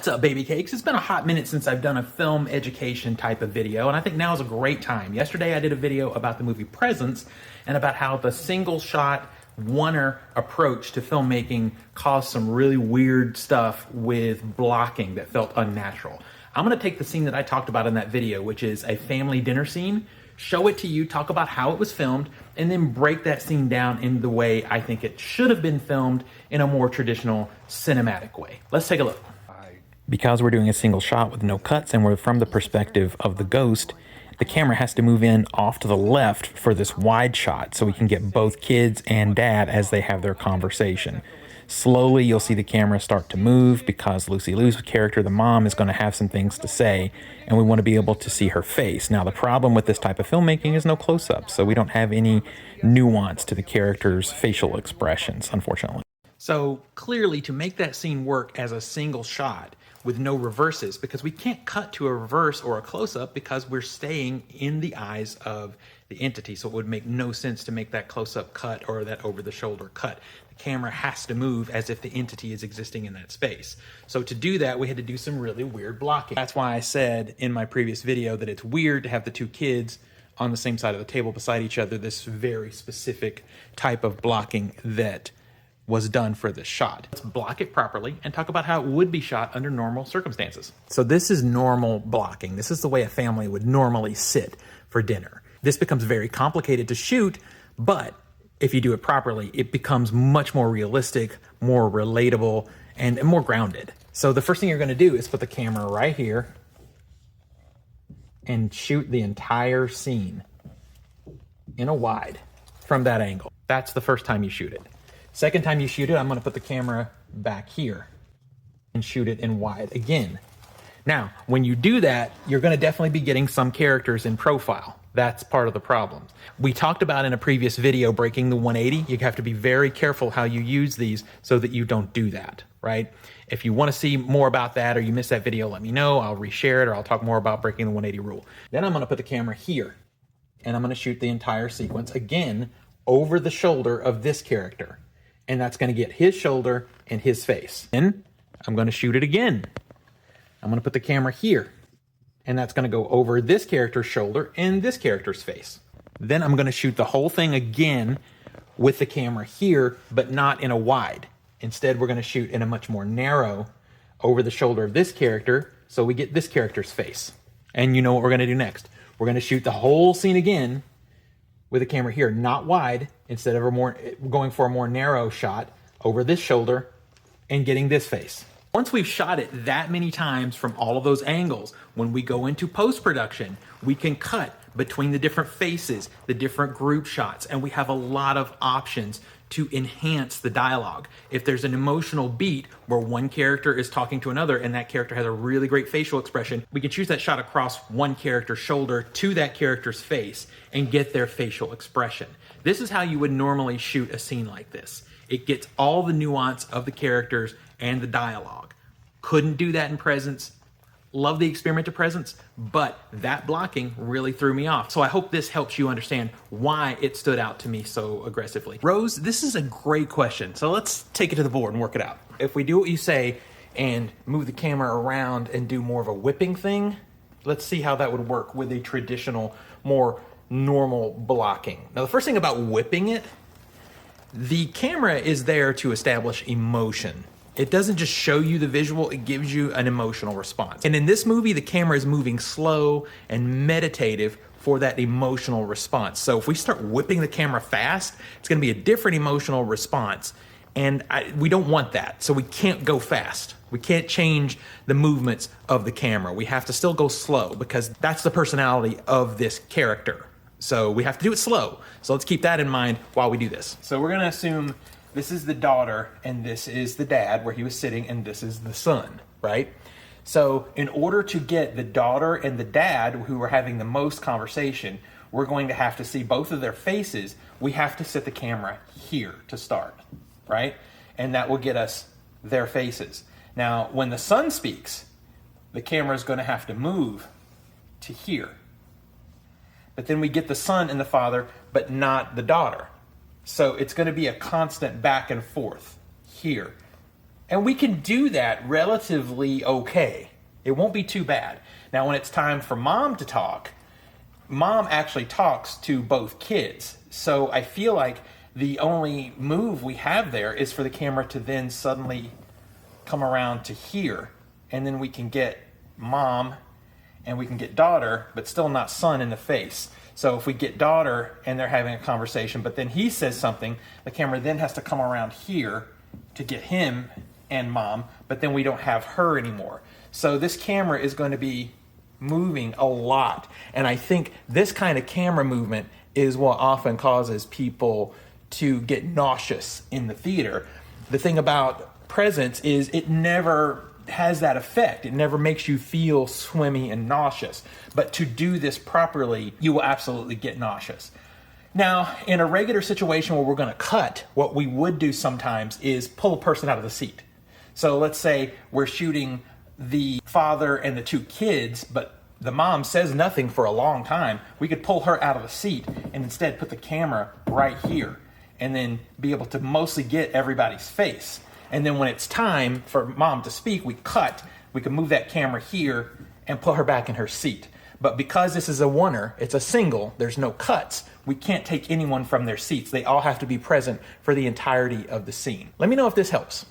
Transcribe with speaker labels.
Speaker 1: What's up, baby cakes? It's been a hot minute since I've done a film education type of video, and I think now is a great time. Yesterday I did a video about the movie Presence and about how the single shot oneer approach to filmmaking caused some really weird stuff with blocking that felt unnatural. I'm gonna take the scene that I talked about in that video, which is a family dinner scene, show it to you, talk about how it was filmed, and then break that scene down in the way I think it should have been filmed in a more traditional cinematic way. Let's take a look. Because we're doing a single shot with no cuts and we're from the perspective of the ghost, the camera has to move in off to the left for this wide shot so we can get both kids and dad as they have their conversation. Slowly you'll see the camera start to move because Lucy Liu's character, the mom, is going to have some things to say and we want to be able to see her face. Now the problem with this type of filmmaking is no close-ups, so we don't have any nuance to the character's facial expressions, unfortunately. So clearly, to make that scene work as a single shot with no reverses, because we can't cut to a reverse or a close-up because we're staying in the eyes of the entity, so it would make no sense to make that close-up cut or that over-the-shoulder cut. The camera has to move as if the entity is existing in that space. So to do that, we had to do some really weird blocking. That's why I said in my previous video that it's weird to have the two kids on the same side of the table beside each other, this very specific type of blocking that was done for this shot. Let's block it properly and talk about how it would be shot under normal circumstances. So this is normal blocking. This is the way a family would normally sit for dinner. This becomes very complicated to shoot, but if you do it properly, it becomes much more realistic, more relatable, and more grounded. So the first thing you're gonna do is put the camera right here and shoot the entire scene in a wide from that angle. That's the first time you shoot it. Second time you shoot it, I'm gonna put the camera back here and shoot it in wide again. Now, when you do that, you're gonna definitely be getting some characters in profile. That's part of the problem. We talked about in a previous video breaking the 180. You have to be very careful how you use these so that you don't do that, right? If you wanna see more about that or you missed that video, let me know. I'll reshare it or I'll talk more about breaking the 180 rule. Then I'm gonna put the camera here and I'm gonna shoot the entire sequence again over the shoulder of this character. And that's gonna get his shoulder and his face. Then I'm gonna shoot it again. I'm gonna put the camera here, and that's gonna go over this character's shoulder and this character's face. Then I'm gonna shoot the whole thing again with the camera here, but not in a wide. Instead, we're gonna shoot in a much more narrow over the shoulder of this character, so we get this character's face. And you know what we're gonna do next. We're gonna shoot the whole scene again with the camera here, not wide, instead of going for a more narrow shot over this shoulder and getting this face. Once we've shot it that many times from all of those angles, when we go into post-production, we can cut between the different faces, the different group shots, and we have a lot of options to enhance the dialogue. If there's an emotional beat where one character is talking to another and that character has a really great facial expression, we can choose that shot across one character's shoulder to that character's face and get their facial expression. This is how you would normally shoot a scene like this. It gets all the nuance of the characters and the dialogue. Couldn't do that in Presence. Love the experiment of Presence, but that blocking really threw me off. So I hope this helps you understand why it stood out to me so aggressively. Rose, this is a great question. So let's take it to the board and work it out. If we do what you say and move the camera around and do more of a whipping thing, let's see how that would work with a traditional, more normal blocking. Now, the first thing about whipping it, the camera is there to establish emotion. It doesn't just show you the visual, it gives you an emotional response. And in this movie, the camera is moving slow and meditative for that emotional response. So if we start whipping the camera fast, it's gonna be a different emotional response. And we don't want that, so we can't go fast. We can't change the movements of the camera. We have to still go slow because that's the personality of this character. So we have to do it slow. So let's keep that in mind while we do this. So we're gonna assume this is the daughter and this is the dad where he was sitting and this is the son, right? So in order to get the daughter and the dad who were having the most conversation, we're going to have to see both of their faces. We have to set the camera here to start, right? And that will get us their faces. Now, when the son speaks, the camera is gonna have to move to here. But then we get the son and the father, but not the daughter. So it's gonna be a constant back and forth here And we can do that relatively okay. It won't be too bad. Now, when it's time for mom to talk, mom actually talks to both kids. So I feel like the only move we have there is for the camera to then suddenly come around to here. And then we can get mom and we can get daughter, but still not son in the face. So if we get daughter and they're having a conversation, but then he says something, the camera then has to come around here to get him and mom, but then we don't have her anymore. So this camera is going to be moving a lot. And I think this kind of camera movement is what often causes people to get nauseous in the theater. The thing about presence is it never has that effect. It never makes you feel swimmy and nauseous. But to do this properly, you will absolutely get nauseous. Now, in a regular situation where we're going to cut, what we would do sometimes is pull a person out of the seat. So let's say we're shooting the father and the two kids, but the mom says nothing for a long time. We could pull her out of the seat and instead put the camera right here and then be able to mostly get everybody's face. And then when it's time for mom to speak, we cut. We can move that camera here and put her back in her seat. But because this is a oneer, it's a single, there's no cuts, we can't take anyone from their seats. They all have to be present for the entirety of the scene. Let me know if this helps.